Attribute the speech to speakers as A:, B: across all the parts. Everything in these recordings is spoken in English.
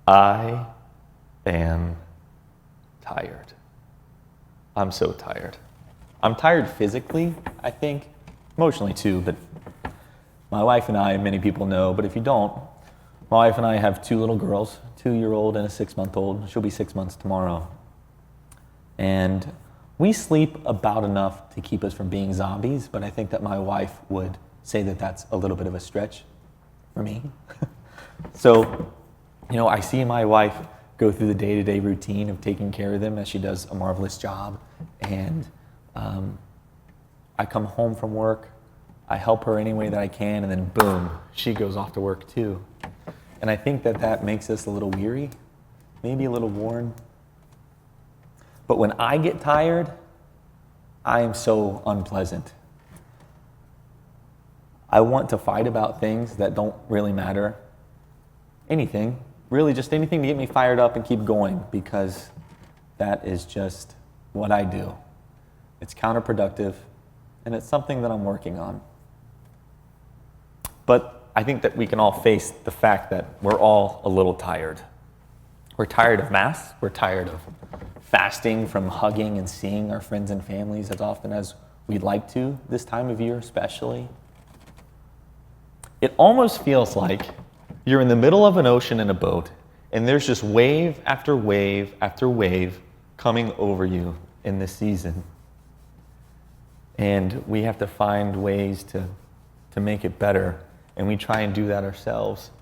A: I am tired. I'm so tired. I'm tired physically, I think, emotionally too, but my wife and I, many people know, but if you don't, my wife and I have two little girls, 2-year-old and a 6-month-old. She'll be 6 months tomorrow. And we sleep about enough to keep us from being zombies, but I think that my wife would say that that's a little bit of a stretch for me. So, I see my wife go through the day-to-day routine of taking care of them as she does a marvelous job. And I come home from work, I help her any way that I can, and then boom, she goes off to work too. And I think that that makes us a little weary, maybe a little worn. But when I get tired, I am so unpleasant. I want to fight about things that don't really matter. Anything, really just anything to get me fired up and keep going, because that is just what I do. It's counterproductive, and it's something that I'm working on. But I think that we can all face the fact that we're all a little tired. We're tired of Mass. We're tired of fasting from hugging and seeing our friends and families as often as we'd like to, this time of year especially. It almost feels like you're in the middle of an ocean in a boat, and there's just wave after wave after wave coming over you in this season. And we have to find ways to make it better. And we try and do that ourselves,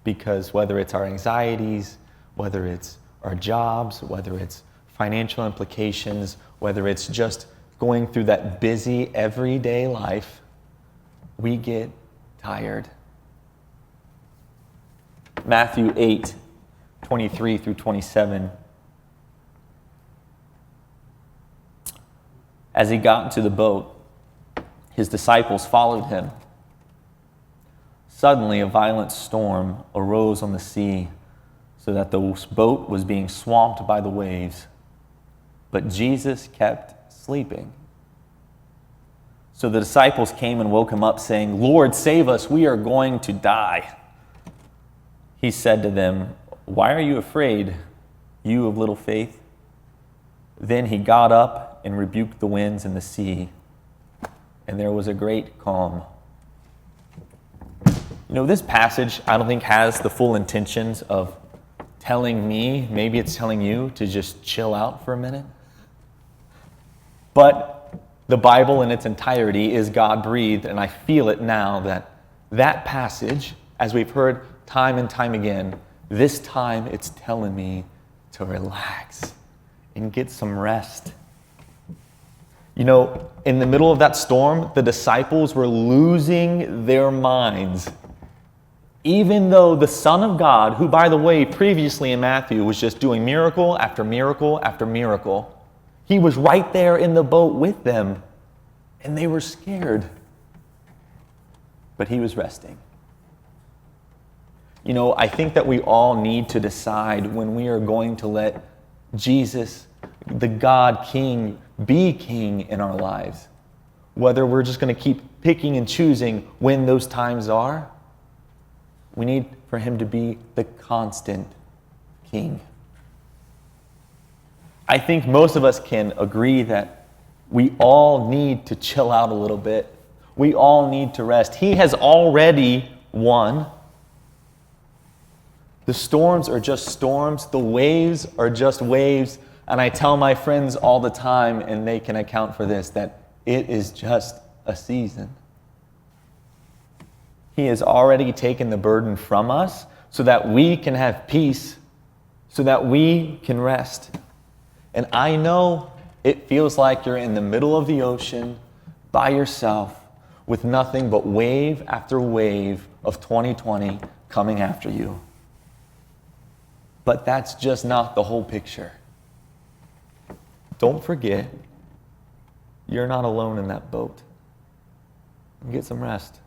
A: because whether it's our anxieties, whether it's our jobs, whether it's financial implications, whether it's just going through that busy everyday life, we get tired. Matthew 8:23 through 27. As he got into the boat, his disciples followed him. Suddenly, a violent storm arose on the sea, so that the boat was being swamped by the waves. But Jesus kept sleeping. So the disciples came and woke him up, saying, "Lord, save us, we are going to die." He said to them, "Why are you afraid, you of little faith?" Then he got up and rebuked the winds and the sea, and there was a great calm. This passage, I don't think, has the full intentions of telling me, maybe it's telling you, to just chill out for a minute. But the Bible in its entirety is God-breathed, and I feel it now that passage, as we've heard time and time again, this time it's telling me to relax and get some rest. In the middle of that storm, the disciples were losing their minds. Even though the Son of God, who, by the way, previously in Matthew was just doing miracle after miracle after miracle, he was right there in the boat with them, and they were scared. But he was resting. I think that we all need to decide when we are going to let Jesus, the God King, be king in our lives. Whether we're just going to keep picking and choosing when those times are. We need for him to be the constant king. I think most of us can agree that we all need to chill out a little bit. We all need to rest. He has already won. The storms are just storms. The waves are just waves. And I tell my friends all the time, and they can account for this, that it is just a season. He has already taken the burden from us so that we can have peace, so that we can rest. And I know it feels like you're in the middle of the ocean by yourself with nothing but wave after wave of 2020 coming after you. But that's just not the whole picture. Don't forget, you're not alone in that boat. Get some rest.